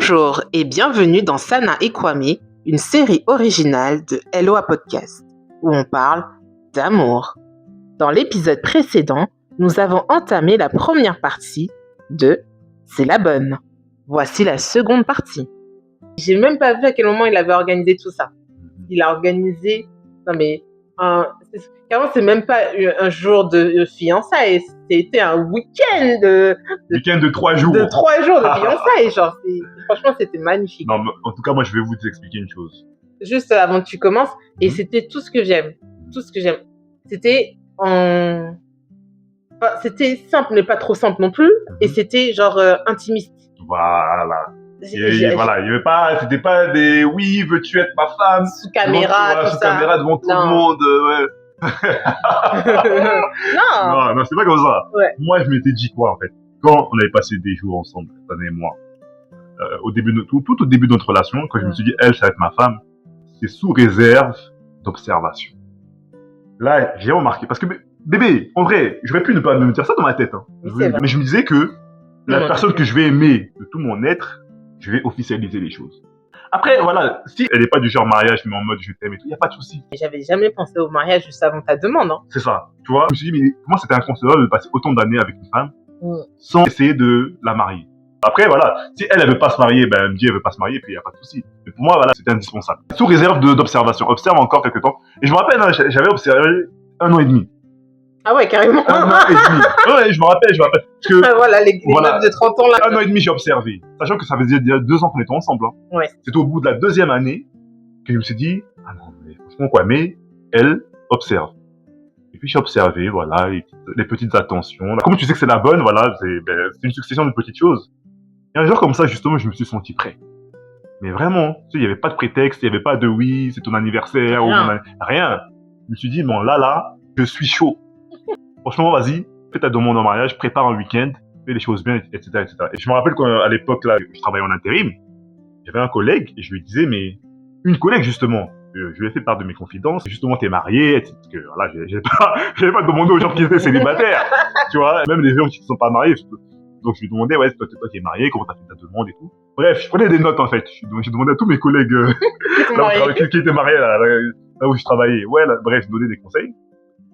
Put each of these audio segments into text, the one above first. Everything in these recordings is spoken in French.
Bonjour et bienvenue dans Sana et Kwame, une série originale de Hello à Podcast, où on parle d'amour. Dans l'épisode précédent, nous avons entamé la première partie de C'est la bonne. Voici la seconde partie. J'ai même pas vu à quel moment il avait organisé tout ça. Il a organisé, carrément c'est même pas un jour de fiançailles, c'était un week-end Week-end de 3 jours. De 3 jours de fiançailles, genre, franchement, c'était magnifique. Non, mais en tout cas, moi, je vais vous expliquer une chose. Juste avant que tu commences, et c'était tout ce que j'aime. Tout ce que j'aime. C'était c'était simple, mais pas trop simple non plus, et c'était genre intimiste. Voilà. Voilà, il y avait pas, c'était pas des oui, veux-tu être ma femme sous caméra, tout sous ça. caméra devant tout le monde, ouais. non, c'est pas comme ça. Ouais. Moi, je m'étais dit quoi en fait, quand on avait passé des jours ensemble, Tana et moi, au début de tout au début de notre relation, quand je me suis dit elle, ça va être ma femme, c'est sous réserve d'observation. Là, j'ai remarqué parce que bébé, en vrai, j'aurais pu ne pas me dire ça dans ma tête, hein. Mais je me disais que la personne que je vais aimer de tout mon être, je vais officialiser les choses. Après, voilà, si elle n'est pas du genre mariage, mais en mode je t'aime et tout, il n'y a pas de souci. J'avais jamais pensé au mariage juste avant ta demande, hein. C'est ça, tu vois. Je me suis dit, mais comment c'était inconcevable de passer autant d'années avec une femme sans essayer de la marier. Après, voilà, si elle veut pas se marier, ben elle me dit elle veut pas se marier, puis il n'y a pas de souci. Mais pour moi, voilà, c'était indispensable. Sous réserve d'observation. Observe encore quelques temps. Et je me rappelle, hein, j'avais observé 1 an et demi. Ah ouais, carrément. 1 an et demi. Ouais, je me rappelle. Parce que, voilà, les meufs de 30 ans là. 1 an et demi, j'ai observé. Sachant que ça faisait déjà 2 ans qu'on était ensemble. Hein. Ouais. C'était au bout de la 2e année que je me suis dit, ah non, mais franchement, quoi, mais elle observe. Et puis j'ai observé, voilà, les petites attentions. Comme tu sais que c'est la bonne, voilà, c'est une succession de petites choses. Et un jour comme ça, justement, je me suis senti prêt. Mais vraiment, tu sais, il n'y avait pas de prétexte, il n'y avait pas de oui, c'est ton anniversaire, rien. Je me suis dit, bon, là, je suis chaud. Franchement, vas-y, fais ta demande en mariage, prépare un week-end, fais les choses bien, etc., etc. Et je me rappelle qu'à l'époque, là, je travaillais en intérim, j'avais un collègue, et je lui disais, mais une collègue, justement, je lui ai fait part de mes confidences, justement, t'es marié, parce que, voilà, j'avais pas demandé aux gens qui étaient célibataires, tu vois, même les gens qui ne sont pas mariés, donc je lui demandais, ouais, toi t'es marié, comment t'as fait ta demande et tout. Bref, je prenais des notes, en fait, j'ai demandé à tous mes collègues qui étaient mariés, là où je travaillais, ouais, là, bref, je donnais des conseils.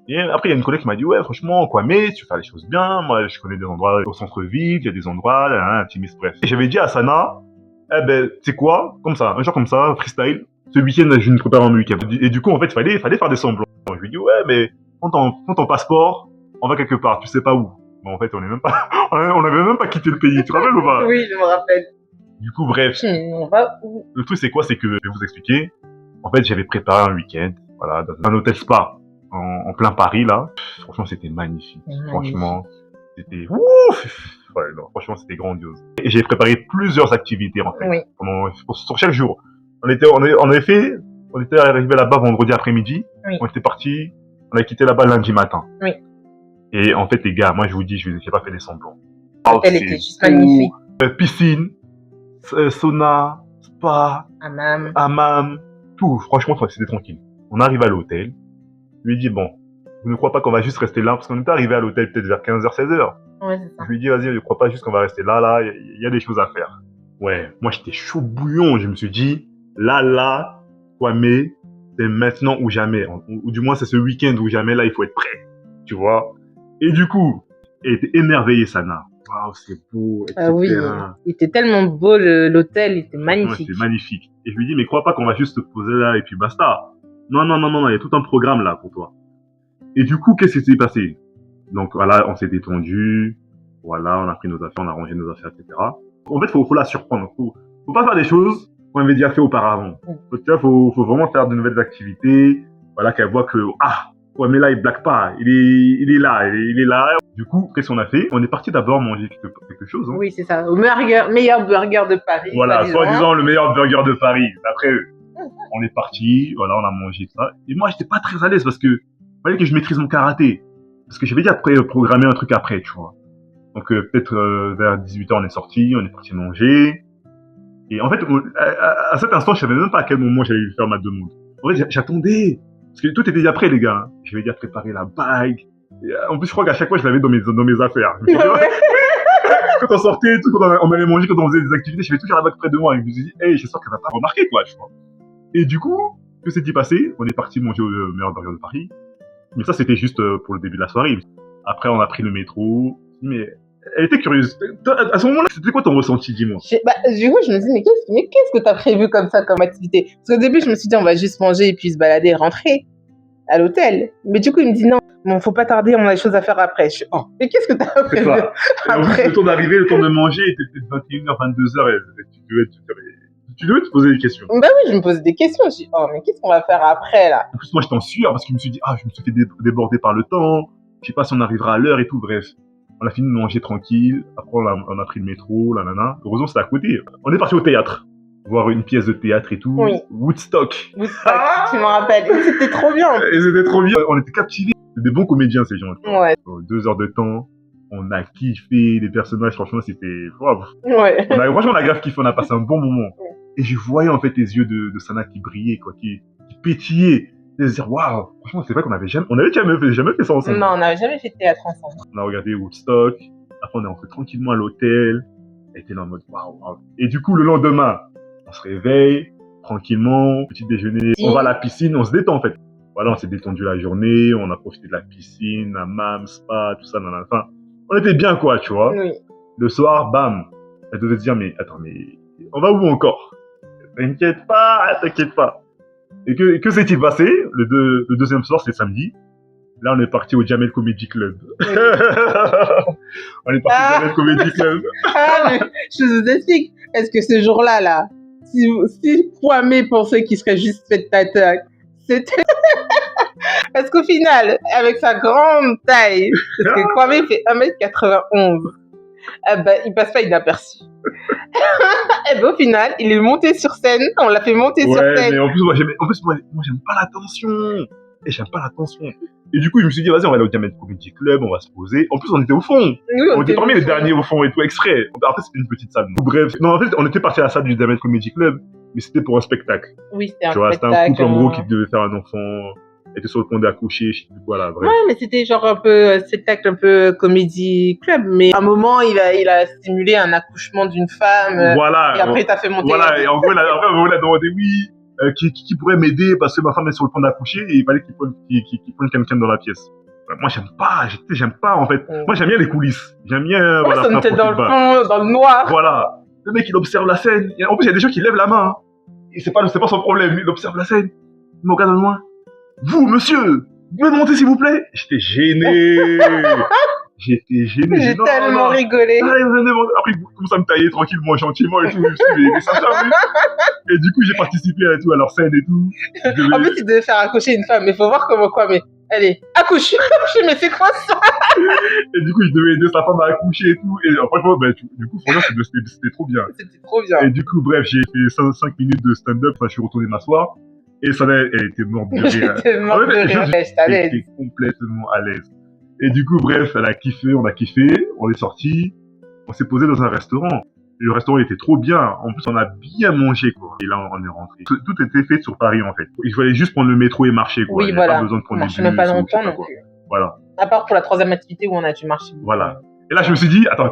Et après, il y a une collègue qui m'a dit, ouais, franchement, Kwame, tu fais les choses bien. Moi, je connais des endroits au centre-ville, il y a des endroits, intimistes, bref. Et j'avais dit à Sana, tu sais quoi, comme ça, un jour comme ça, freestyle, ce week-end, je ne prépare un week-end. Et du coup, en fait, il fallait faire des semblants. Je lui ai dit, ouais, mais prends ton passeport, on va quelque part, tu sais pas où. Mais en fait, on n'avait même pas quitté le pays, tu te rappelles ou pas? Oui, je me rappelle. Du coup, bref. On va où? Le truc, c'est quoi? C'est que, je vais vous expliquer. En fait, j'avais préparé un week-end, voilà, dans un hôtel spa. En plein Paris, là. Franchement, c'était magnifique. Franchement, c'était ouf. Ouais, non, franchement, c'était grandiose. Et j'ai préparé plusieurs activités, en fait. Oui. Sur chaque jour. On était arrivé là-bas vendredi après-midi. Oui. On était parti. On a quitté là-bas lundi matin. Oui. Et en fait, les gars, moi, je vous dis, j'ai pas fait des semblants. Elle était juste magnifique. Piscine, sauna, spa, hammam, tout. Franchement, c'était tranquille. On arrive à l'hôtel. Je lui ai dit, bon, je ne crois pas qu'on va juste rester là, parce qu'on était arrivé à l'hôtel peut-être vers 15h, 16h. Ouais, c'est ça. Je lui ai dit, vas-y, je ne crois pas juste qu'on va rester là, il y a des choses à faire. Ouais, moi j'étais chaud bouillon, je me suis dit, là, Kwame, c'est maintenant ou jamais. Ou du moins, c'est ce week-end ou jamais, là, il faut être prêt, tu vois. Et du coup, elle était émerveillée, Sana. Waouh, c'est beau, etc. Oui, il était tellement beau, l'hôtel, il était magnifique. C'était magnifique. Et je lui ai dit, mais crois pas qu'on va juste se poser là et puis basta. Non, il y a tout un programme là pour toi. Et du coup, qu'est-ce qui s'est passé? Donc voilà, on s'est détendu, voilà, on a pris nos affaires, on a rangé nos affaires, etc. En fait, faut la surprendre. Faut pas faire des choses qu'on avait déjà fait auparavant. Faut vraiment faire de nouvelles activités, voilà, qu'elle voit que, ouais, mais là, il blague pas, il est là. Du coup, qu'est-ce qu'on a fait? On est parti d'abord manger quelque chose. Hein. Oui, c'est ça, au meilleur burger de Paris. Voilà, soi-disant le meilleur burger de Paris, d'après eux. On est parti, voilà, on a mangé ça. Et moi, j'étais pas très à l'aise parce que fallait que je maîtrise mon karaté. Parce que j'avais déjà programmé un truc après, tu vois. Donc peut-être vers 18h, on est sorti, on est parti manger. Et en fait, à cet instant, je savais même pas à quel moment j'allais lui faire ma demande. En fait, j'attendais. Parce que tout était déjà prêt, les gars. J'avais déjà préparé la bague. Et, en plus, je crois qu'à chaque fois, je l'avais dans mes affaires. quand on sortait, tout, quand on allait manger, quand on faisait des activités, j'avais toujours la bague près de moi. Et je me suis dit, hey, j'espère qu'elle va pas remarquer, quoi, tu vois. Et du coup, que s'est-il passé? On est parti manger au meilleur burger de Paris. Mais ça, c'était juste pour le début de la soirée. Après, on a pris le métro. Mais elle était curieuse. À ce moment-là, c'était quoi ton ressenti, dis-moi? Du coup, je me dis, mais qu'est-ce que t'as prévu comme ça, comme activité? Parce qu'au début, je me suis dit, on va juste manger et puis se balader et rentrer à l'hôtel. Mais du coup, il me dit, non, bon, faut pas tarder, on a des choses à faire après. Je suis, oh, mais qu'est-ce que t'as prévu après? En plus, le temps d'arriver, le temps de manger, était peut-être 21h, 22h, et tu devais te poser des questions. Bah oui, je me posais des questions. Je dis, oh, mais qu'est-ce qu'on va faire après, là? En plus, moi, j'étais en sueur parce que je me suis dit, je me suis fait déborder par le temps. Je sais pas si on arrivera à l'heure et tout. Bref, on a fini de manger tranquille. Après, on a pris le métro, la nana. Heureusement, c'était à côté. On est parti au théâtre, voir une pièce de théâtre et tout. Oui. Woodstock. Tu m'en rappelles. C'était trop bien. Et c'était trop bien. On était captivés. C'est des bons comédiens, ces gens. Ouais. 2 heures de temps. On a kiffé les personnages. Franchement, c'était... Wow. Ouais. Franchement, on a grave kiffé. On a passé un bon moment. Et je voyais en fait les yeux de Sana qui brillaient, quoi, qui pétillaient. Et se dire, waouh, franchement, c'est vrai qu'on avait jamais fait ça ensemble. Non, on n'avait jamais fait de théâtre ensemble. On a regardé Woodstock. Après, on est rentré tranquillement à l'hôtel. Elle était là en mode, waouh. Et du coup, le lendemain, on se réveille, tranquillement, petit déjeuner. On va à la piscine, on se détend en fait. Voilà, on s'est détendu la journée, on a profité de la piscine, hammam, spa, tout ça, enfin, on était bien, quoi, tu vois. Oui. Le soir, bam, elle devait se dire, mais attends, mais on va où encore? T'inquiète pas. Et que s'est-il passé? Le deuxième soir, c'est samedi. Là, on est parti au Jamel Comedy Club. Oui. On est parti au Jamel Comedy Club. Mais je vous explique. Est-ce que ce jour-là, là, si Kwame pensait qu'il serait juste spectateur, c'était... Parce qu'au final, avec sa grande taille, parce que Kwame fait 1m91, il passe pas inaperçu. Et ben au final, il est monté sur scène, on l'a fait monter sur scène. Ouais, mais en plus, moi, j'aime pas l'attention. Et j'aime pas l'attention. Et du coup, je me suis dit, vas-y, on va aller au Jamel Comedy Club, on va se poser. En plus, on était au fond. Oui, on était parmi les derniers au fond et tout, exprès. Après, c'était une petite salle. Donc, bref. Non, en fait, on était parti à la salle du Jamel Comedy Club, mais c'était pour un spectacle. Oui, c'était un tu vois, spectacle. C'était un couple, en gros, qui devait faire un enfant, était sur le point d'accoucher, je sais plus quoi, là, bref. Ouais, mais c'était genre un peu spectacle, un peu comédie club. Mais à un moment, il a simulé un accouchement d'une femme. Voilà. Et après, t'as fait monter. Voilà, et en gros, après, on a demandé, oui, qui pourrait m'aider parce que ma femme est sur le point d'accoucher et il fallait qu'il prenne quelqu'un dans la pièce. Moi, j'aime pas, en fait. Moi, j'aime bien les coulisses. J'aime bien, voilà. On était dans le fond, dans le noir. Voilà. Le mec, il observe la scène. En plus, il y a des gens qui lèvent la main. Hein. Et c'est pas son problème. Il observe la scène. Il me regarde de loin. Vous, monsieur, vous pouvez monter, s'il vous plaît? J'étais gêné. J'ai tellement rigolé. Après, il commence à me tailler tranquillement, gentiment et tout. Je me suis dit, mais ça charme. Et du coup, j'ai participé à tout, à leur scène et tout. En plus, il devait faire accoucher une femme. Mais faut voir comment quoi, mais allez, accouche. Mais c'est quoi ça? Et du coup, je devais aider sa femme à accoucher et tout. Et franchement, du coup, c'était trop bien. C'était trop bien. Et du coup, bref, j'ai fait 5 minutes de stand-up. Enfin, je suis retourné m'asseoir. Et ça, elle était morte de rire. J'étais complètement à l'aise. Et du coup, bref, elle a kiffé, on a kiffé, on est sorti, on s'est posé dans un restaurant. Et le restaurant était trop bien. En plus, on a bien mangé, quoi. Et là, on est rentré. Tout était fait sur Paris, en fait. Il fallait juste prendre le métro et marcher, quoi. Oui, voilà. Pas besoin de prendre on marchait même pas longtemps non plus. Voilà. À part pour la troisième activité où on a dû marcher. Voilà. Et là, je me suis dit, attends.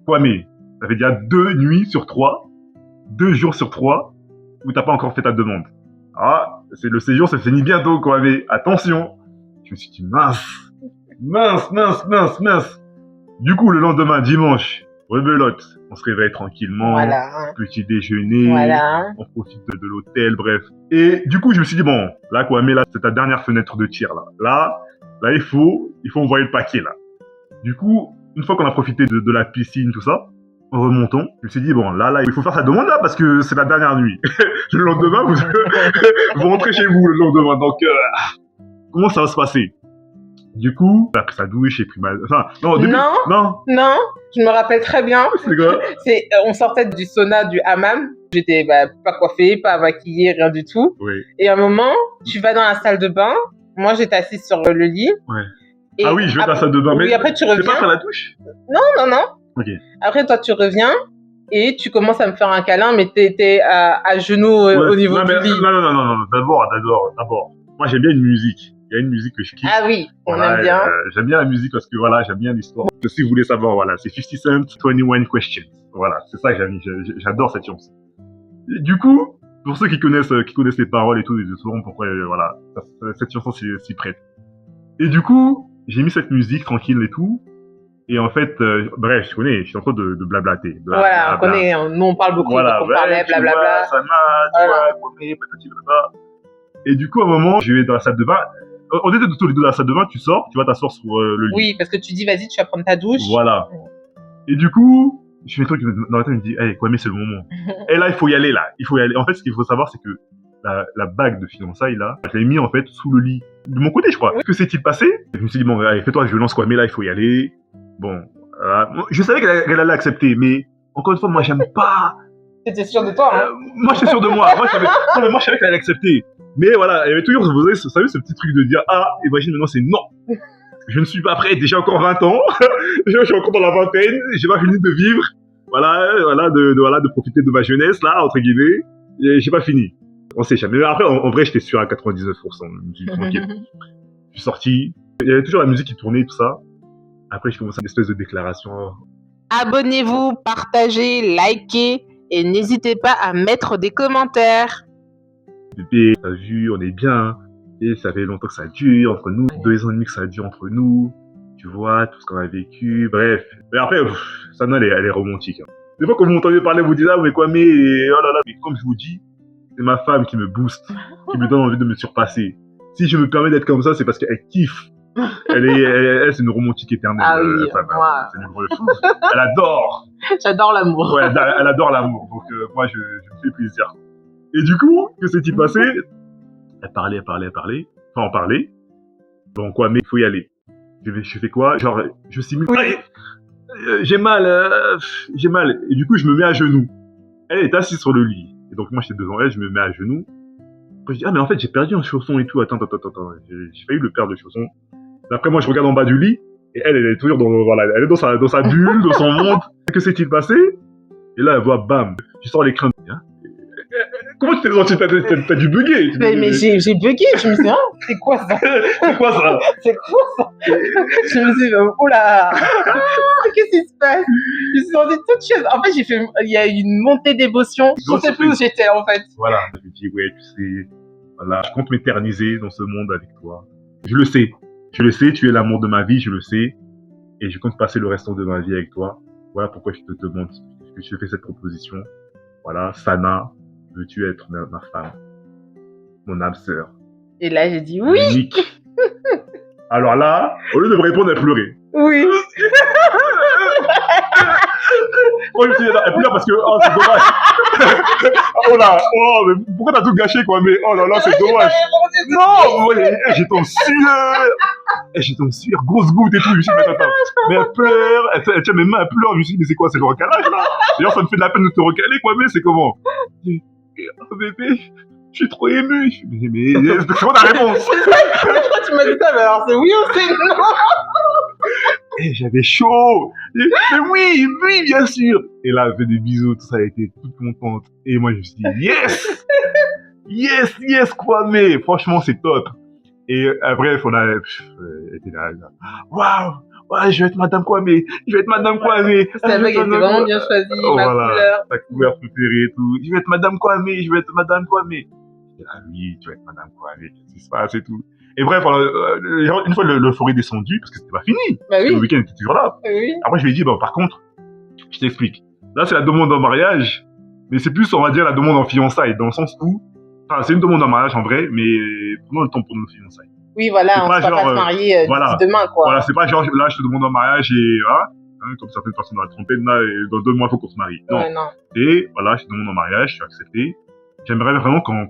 Quoi, mais ça fait déjà 2 nuits sur 3, 2 jours sur 3, où t'as pas encore fait ta demande. Le séjour, ça finit bientôt, quoi. Mais attention. Je me suis dit, mince. Du coup, le lendemain, dimanche, rebelote, on se réveille tranquillement, voilà. Petit déjeuner, voilà. On profite de l'hôtel, bref. Et du coup, je me suis dit, bon, là, quoi, mais là, c'est ta dernière fenêtre de tir, là. Là, il faut envoyer le paquet, là. Du coup, une fois qu'on a profité de la piscine, tout ça, en remontant, je me suis dit, bon, là, il faut faire sa demande, là, parce que c'est la dernière nuit. Le lendemain, vous rentrez chez vous le lendemain, donc, comment ça va se passer? Du coup, j'ai pris sa douche, j'ai pris ma... Enfin, non, je me rappelle très bien. C'est quoi? On sortait du sauna, du hammam. J'étais pas coiffée, pas maquillée, rien du tout. Oui. Et à un moment, tu vas dans la salle de bain. Moi, j'étais assise sur le lit. Ouais. Et oui, je vais dans la salle de bain. Oui, mais après, tu reviens. C'est pas faire la douche? Non. Ok. Après, toi, tu reviens et tu commences à me faire un câlin, mais t'es à genoux au niveau du lit. Non. D'abord. Moi, j'aime bien une musique. Il y a une musique que je kiffe. Ah oui, on Voilà, aime bien. j'aime bien la musique parce que voilà, j'aime bien l'histoire. Si vous voulez savoir, voilà, c'est 50 Cent, 21 Questions. Voilà, c'est ça que j'adore cette chanson. Et du coup, pour ceux qui connaissent les paroles et tout, ils sauront pourquoi, voilà, cette chanson s'y prête. Et du coup, j'ai mis cette musique tranquille et tout. Et en fait, bref, je connais, je suis en train de blablater. Voilà, on connaît, nous on parle beaucoup, Voilà, donc on parlait, tu vois, blablabla. ça m'a, tu vois, connais, patati patata. Et du coup, à un moment, je vais dans la salle de bain. On était tous les deux dans la salle de bain, tu sors, tu vas t'asseoir sur le lit. Oui, parce que tu dis, vas-y, tu vas prendre ta douche. Voilà. Et du coup, je fais un truc dans la tête, je me dis, hey, Kwame, c'est le moment. Et là, il faut y aller, là. Il faut y aller. En fait, ce qu'il faut savoir, c'est que la bague de fiançailles, là, je l'ai mis, en fait, sous le lit. De mon côté, je crois. Que s'est-il passé? Je me suis dit, bon, allez, fais-toi violence, Kwame, là, il faut y aller. Bon, je savais qu'elle allait accepter, mais encore une fois, moi, j'aime pas. T'étais sûr de toi, hein? Moi, j'étais sûr de moi. Moi, je savais qu'elle allait accepter. Mais voilà, il y avait toujours, vous savez, ce petit truc de dire, ah, imagine maintenant, c'est non. Je ne suis pas prêt, j'ai encore 20 ans. Je suis encore dans la vingtaine, j'ai pas fini de vivre. Voilà, de profiter de ma jeunesse, là, entre guillemets. Et j'ai pas fini. On sait jamais. Mais après, en vrai, j'étais sûr à 99%. Je suis tranquille. Je suis sorti. Il y avait toujours la musique qui tournait, tout ça. Après, je commençais une espèce de déclaration. Abonnez-vous, partagez, likez et n'hésitez pas à mettre des commentaires. Bébé, t'as vu, on est bien. Et ça fait longtemps que ça dure entre nous. 2 ans et demi que ça dure entre nous. Tu vois, tout ce qu'on a vécu. Bref. Mais après, Sana, elle est romantique. Hein. Des fois, quand vous m'entendez parler, vous dites, ah, mais quoi, mais, oh là là. Mais comme je vous dis, c'est ma femme qui me booste, qui me donne envie de me surpasser. Si je me permets d'être comme ça, c'est parce qu'elle kiffe. Elle, c'est une romantique éternelle. Ah oui, moi. C'est une vraie fou. Elle adore. J'adore l'amour. Ouais, elle adore l'amour. Donc, moi, je me fais plaisir. Et du coup, que s'est-il passé? Elle parlait. Enfin, on parlait. Bon, quoi, mais il faut y aller. Je fais quoi? Genre, je simule. Oui. J'ai mal. Et du coup, je me mets à genoux. Elle est assise sur le lit. Et donc, moi, j'étais devant elle, je me mets à genoux. Après, je dis, ah, mais en fait, j'ai perdu un chausson et tout. Attends. J'ai failli le perdre, le chausson. Après, moi, je regarde en bas du lit. Et elle est toujours elle est dans sa bulle, dans son monde. Que s'est-il passé? Et là, elle voit, bam. Je sors les crânes. Hein. Comment tu t'es senti? T'as dû bugger. Mais j'ai bugué. Je me suis dit, hein, c'est quoi ça? C'est quoi ça? Je me suis dit, oh là. Qu'est-ce qui se passe? Je me suis senti toute chose. En fait, il y a eu une montée d'émotion. Je ne sais plus où j'étais, en fait. Voilà. Je me dis, ouais, tu sais, voilà, je compte m'éterniser dans ce monde avec toi. Je le sais, tu es l'amour de ma vie, je le sais. Et je compte passer le restant de ma vie avec toi. Voilà pourquoi je te demande, que je te fais cette proposition. Voilà, Sana, veux-tu être ma femme? Mon âme sœur. Et là, j'ai dit oui. Unique. Alors là, au lieu de me répondre, elle pleurait. Oui. Moi, je me suis dit, elle pleure parce que, oh, c'est dommage. Oh là, oh, mais pourquoi t'as tout gâché, quoi? Mais, oh là là, c'est dommage. Non, ouais, j'étais en sueur, grosse goutte et tout. Je me suis dit, mais elle pleure, elle tient mes mains, elle pleure. Je me suis dit, mais c'est quoi, c'est le recalage, là? D'ailleurs, ça me fait de la peine de te recaler, quoi, mais c'est comment? Oh, bébé, je suis trop ému. Mais c'est quoi ta réponse? Pourquoi tu m'as dit ça? Mais alors, c'est oui ou c'est non? Et j'avais chaud. Mais oui, bien sûr. Et là, elle fait des bisous, tout ça, elle était toute contente. Et moi, je me suis dit, yes, quoi, mais franchement, c'est top. Et bref, on a été là, waouh, ouais, je vais être Madame Kwame. Ta bague était vraiment bien choisie, ma couleur. Ta couleur préférée et tout. Je vais être Madame Kwame. Et là, oui, tu vas être Madame Kwame, qu'est-ce qui se passe et tout. Et bref, une fois l'euphorie descendue, parce que c'était pas fini, bah oui. Le week-end était toujours là. Oui. Après, je lui ai dit, par contre, je t'explique. Là, c'est la demande en mariage, mais c'est plus, on va dire, la demande en fiançailles, dans le sens où, enfin, c'est une demande en mariage en vrai, mais prenons le temps pour nos fiançailles. Oui, voilà, on ne va pas se marier demain, quoi. Voilà, c'est pas genre, là, je te demande en mariage et, comme certaines personnes dans la trentaine, là, et dans 2 mois, il faut qu'on se marie. Non. Ouais, non. Et, voilà, je te demande en mariage, je suis accepté. J'aimerais vraiment qu'on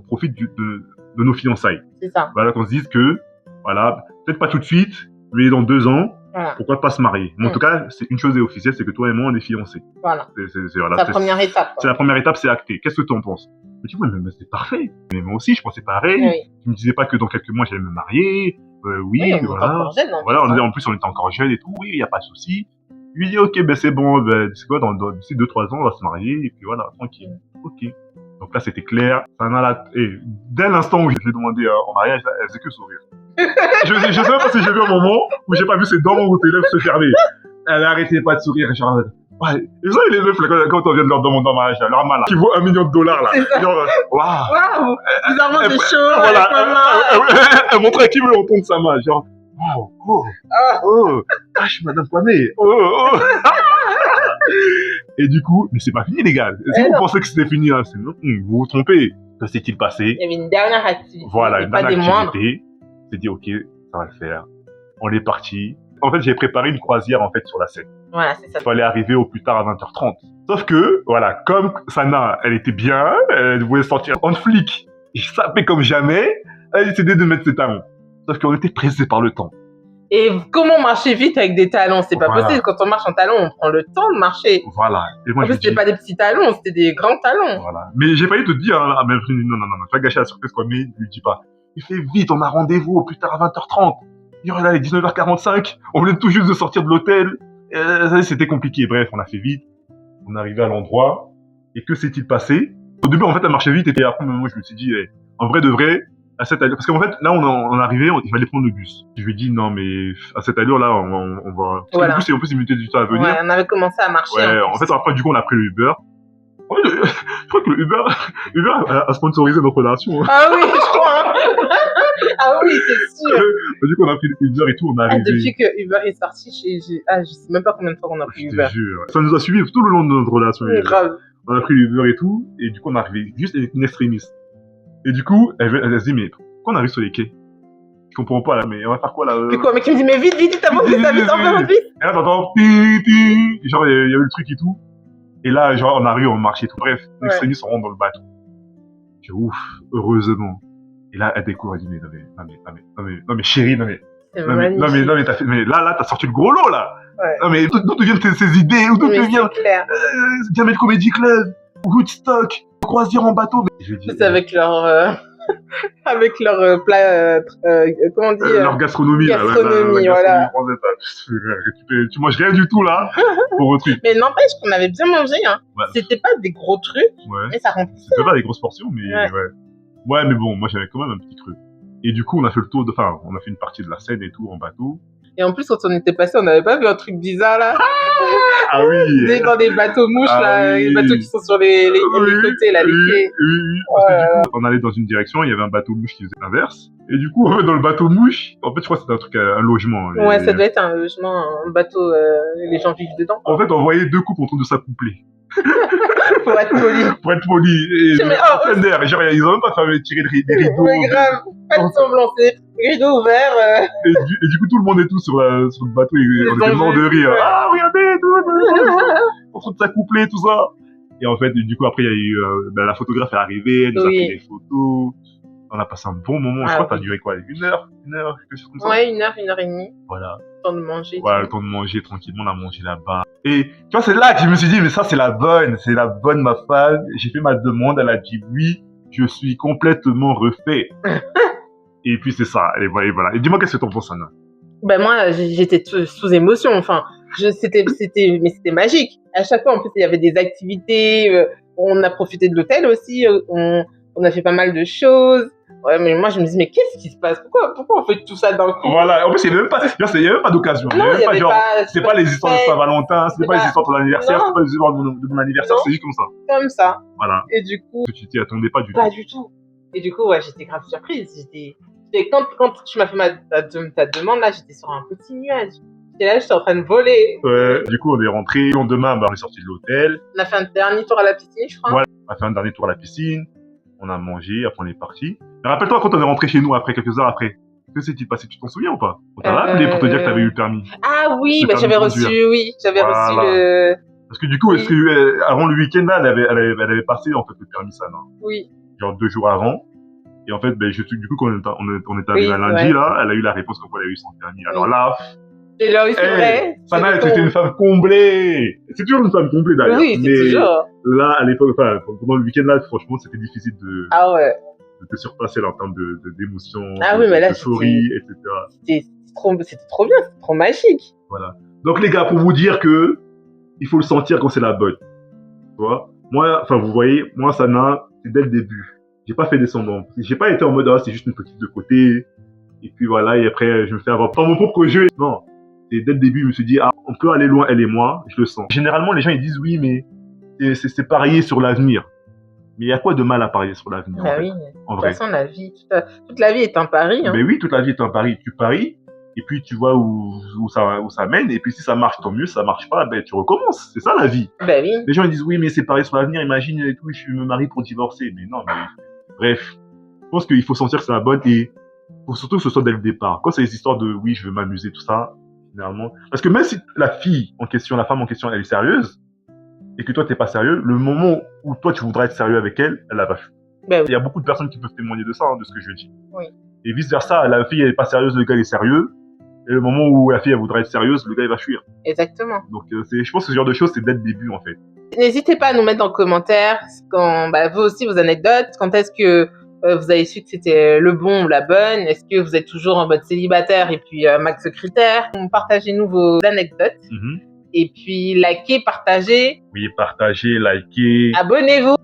profite de nos fiançailles. C'est ça. Voilà, qu'on se dise que, voilà, peut-être pas tout de suite, mais dans 2 ans, voilà. Pourquoi pas se marier? Mais en tout cas, c'est une chose est officielle, c'est que toi et moi, on est fiancés. Voilà. Voilà, la première étape. C'est la première étape, c'est acté. Qu'est-ce que tu en penses? Je me dis, ouais, mais c'est parfait. Mais moi aussi, je pensais pareil. Oui. Je me disais pas que dans quelques mois, j'allais me marier. Oui, on voilà. Encore jeune, en plus, on était encore jeunes et tout. Oui, il n'y a pas de souci. Je lui dis, ok, c'est bon, c'est quoi, d'ici 2-3 ans, on va se marier. Et puis voilà, tranquille. Ok. Donc là, c'était clair. Et dès l'instant où je l'ai demandé en mariage, elle faisait que sourire. Je sais même pas si j'ai vu un moment où j'ai pas vu ses dents ou ses lèvres se fermer. Elle arrêtait pas de sourire. Genre, ouais. Et vous savez, les meufs, là, quand on vient de leur demander en mariage, leur mal, qui vaut $1 million, là. Genre, waouh. Waouh, bizarrement, c'est chaud. Voilà. Elle montrait à qui veut entendre sa main. Genre, waouh, je suis Madame Kwame. Et du coup, mais c'est pas fini, les gars. Si vous pensez que c'était fini, vous vous trompez. Que s'est-il passé? Il y avait une dernière activité. Voilà, une dernière activité. On s'est dit, ok, ça va le faire. On est parti. En fait, j'ai préparé une croisière, en fait, sur la Seine. Voilà, c'est ça. Il fallait arriver au plus tard à 20h30. Sauf que, voilà, comme Sana, elle était bien, elle voulait sortir en flic, et sapait comme jamais, elle a décidé de mettre ses talons. Sauf qu'on était pressés par le temps. Et comment marcher vite avec des talons? C'est pas possible. Quand on marche en talons, on prend le temps de marcher. Voilà. Et moi, en plus, c'était pas des petits talons, c'était des grands talons. Voilà. Mais j'ai failli te dire, non, tu vas gâcher la surprise, quoi, mais ne lui dis pas. Il fait vite, on a rendez-vous au plus tard à 20h30. Il y là, il est 19h45, on venait tout juste de sortir de l'hôtel. C'était compliqué. Bref, on a fait vite. On est arrivé à l'endroit. Et que s'est-il passé? Au début, en fait, elle marchait vite. Et après, moi, je me suis dit, en vrai de vrai, à cette allure... Parce qu'en fait, là, on est arrivé, il fallait prendre le bus. Je lui ai dit, non, mais à cette allure-là, on va... Parce que le bus, en plus, il mettait du temps à venir. Ouais, on avait commencé à marcher. Ouais, en fait, après, du coup, on a pris le Uber. En fait, je crois que le Uber a sponsorisé notre relation. Ah oui, je crois. Ah oui, c'est sûr. Du coup, on a pris le Uber et tout, on est arrivé. Depuis que Uber est sorti, je sais même pas combien de fois qu'on a pris Uber. Je te jure. Ça nous a suivi tout le long de notre relation. Grave. On a pris l'Uber et tout, et du coup, on est arrivé juste avec une extrémiste. Et du coup, elle se dit, mais pourquoi on arrive sur les quais? Je comprends pas, là, mais on va faire quoi, là? Puis quoi, mais qui me dit, mais vite, t'as monté ça vite, en fait, vite. Et là, t'entends, genre, il y avait le truc et tout. Et là, genre, on arrive, on marche et tout. Bref, l'extrémiste, on rentre dans le bateau. Je dis, ouf, heureusement. Et là, elle découvre, elle dit, non, mais chérie, non, mais t'as fait, mais là, t'as sorti le gros lot, là. Ouais. Non, mais d'où te viennent ces idées? D'où te vient? Diamètre Comedy Club, Woodstock, croisière en bateau. C'est avec leur, avec leur plat, comment on dit? Leur gastronomie, là. Gastronomie, voilà. Tu manges rien du tout, là, pour autre truc. Mais n'empêche qu'on avait bien mangé, hein. Ouais. C'était pas des gros trucs, mais ça remplissait. C'était pas des grosses portions, mais ouais. Ouais, mais bon, moi, j'avais quand même un petit creux. Et du coup, on a fait on a fait une partie de la Seine et tout, en bateau. Et en plus, quand on était passé, on n'avait pas vu un truc bizarre, là? Ah oui! Dans des bateaux mouches, là, les bateaux qui sont sur les côtés, là, les quais. Oui, parce que du coup, on allait dans une direction, il y avait un bateau mouche qui faisait l'inverse. Et du coup, dans le bateau mouche, en fait, je crois que c'était un truc, un logement. Ouais, ça devait être un logement, un bateau, les gens vivent dedans. En fait, on voyait deux couples en train de s'accoupler. Pour être poli. Et plein d'air. Genre, ils ont même pas fait tirer des rideaux. Ouais, grave. Pas de semblant, c'est rideau ouvert. Et du coup, tout le monde et tout sur le bateau, on était mort de rire. Ah, regardez, tout le monde en train de s'accoupler, tout ça. Et en fait, du coup, après, il y a eu, la photographe est arrivée, elle nous a pris des photos. On a passé un bon moment. Je crois que ça a duré quoi? Une heure, quelque chose comme ça? Ouais, 1h30. Voilà. Le temps de manger. Voilà, le temps de manger tranquillement, on a mangé là-bas. Et tu vois, c'est là que je me suis dit, mais ça, c'est la bonne, ma femme. J'ai fait ma demande, elle a dit oui, je suis complètement refait. Et puis c'est ça, et voilà. Et dis-moi, qu'est-ce que t'en penses, Anna? Ben moi, j'étais sous émotion, enfin, c'était magique. À chaque fois, en plus, il y avait des activités, on a profité de l'hôtel aussi, on a fait pas mal de choses. Ouais, mais moi, je me dis, mais qu'est-ce qui se passe? Pourquoi on fait tout ça d'un coup? Voilà, en plus, il n'y avait même pas d'occasion. Non, il y avait pas, c'est pas les histoires de Saint-Valentin, c'est pas les histoires de ton anniversaire, c'est pas les histoires de mon anniversaire, c'est juste comme ça. Comme ça. Voilà. Et du coup. Tu t'y attendais pas du tout. Pas du tout. Et du coup, ouais, j'étais grave surprise. Quand tu m'as fait ta demande, là, j'étais sur un petit nuage. J'étais là, j'étais en train de voler. Ouais, du coup, on est rentré. Le lendemain, on est sorti de l'hôtel. On a fait un dernier tour à la piscine, je crois. Ouais, on a fait un dernier tour à la piscine. On a mangé, après on est parti. Mais rappelle-toi quand on est rentré chez nous après, quelques heures après. Que s'est-il passé? Tu t'en souviens ou pas? On t'a appelé pour te dire que t'avais eu le permis. Ah oui, bah j'avais reçu le... Parce que du coup, avant le week-end là, elle avait passé en fait le permis Sana. Oui. Genre 2 jours avant. Et en fait, du coup, quand on est arrivé à lundi là, elle a eu la réponse comme quoi elle a eu son permis. Alors là... Et là, oui, c'est vrai. Sana, c'était une femme comblée. C'est toujours une femme comblée d'ailleurs. Oui, c'est toujours. Là, à l'époque, pendant le week-end là, franchement, c'était difficile de te surpasser là, en termes d'émotion, d'euphorie, etc. C'était trop bien, c'était trop magique. Voilà. Donc les gars, pour vous dire que il faut le sentir quand c'est la bonne. Tu vois? Moi, vous voyez, moi, Sana, c'est dès le début. J'ai pas fait des semblants. J'ai pas été en mode, c'est juste une petite de côté. Et puis voilà, et après, je me fais avoir par mon propre jeu. Non. C'est dès le début, je me suis dit, on peut aller loin, elle et moi, je le sens. Généralement, les gens, ils disent, oui, mais c'est parier sur l'avenir. Mais il y a quoi de mal à parier sur l'avenir, en fait, Oui, en de toute vrai? façon, toute la vie est un pari. Mais oui, toute la vie est un pari. Tu paries, et puis tu vois où ça mène, et puis si ça marche, tant mieux. Si ça marche pas, tu recommences. C'est ça la vie. Oui. Les gens ils disent oui, mais c'est parier sur l'avenir. Imagine et tout, je me marie pour divorcer. Mais non, mais bref. Je pense qu'il faut sentir que c'est la bonne et faut surtout que ce soit dès le départ. Quand c'est les histoires de oui, je veux m'amuser, tout ça, généralement. Parce que même si la femme en question, elle est sérieuse, et que toi t'es pas sérieux, le moment où toi tu voudras être sérieux avec elle, elle la va fuir. Il y a beaucoup de personnes qui peuvent témoigner de ça, de ce que je dis. Oui. Et vice versa, la fille elle est pas sérieuse, le gars il est sérieux. Et le moment où la fille elle voudra être sérieuse, le gars il va fuir. Exactement. Donc je pense que ce genre de choses c'est dès le début en fait. N'hésitez pas à nous mettre dans les commentaires quand vous aussi vos anecdotes. Quand est-ce que vous avez su que c'était le bon ou la bonne? Est-ce que vous êtes toujours en mode célibataire et puis max critères? Partagez-nous vos anecdotes. Et puis likez, partagez. Oui, partagez, likez. Abonnez-vous.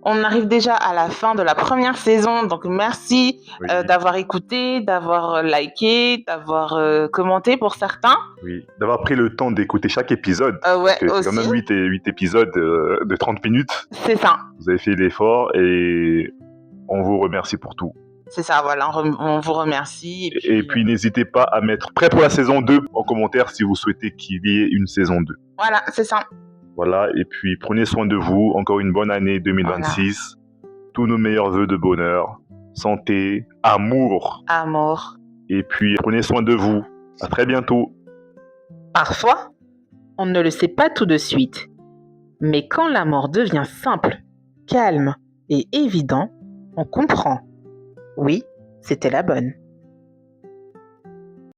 On arrive déjà à la fin de la première saison, donc merci d'avoir écouté, d'avoir liké, d'avoir commenté pour certains. Oui, d'avoir pris le temps d'écouter chaque épisode. Ouais, c'est quand même 8 épisodes de 30 minutes. C'est ça. Vous avez fait l'effort et on vous remercie pour tout. C'est ça, voilà, on vous remercie. Et puis n'hésitez pas à mettre prêt pour la saison 2 en commentaire si vous souhaitez qu'il y ait une saison 2. Voilà, c'est ça. Voilà, et puis prenez soin de vous. Encore une bonne année 2026. Voilà. Tous nos meilleurs vœux de bonheur, santé, amour. Amour. Et puis prenez soin de vous. À très bientôt. Parfois, on ne le sait pas tout de suite. Mais quand la mort devient simple, calme et évident, on comprend. Oui, c'était la bonne.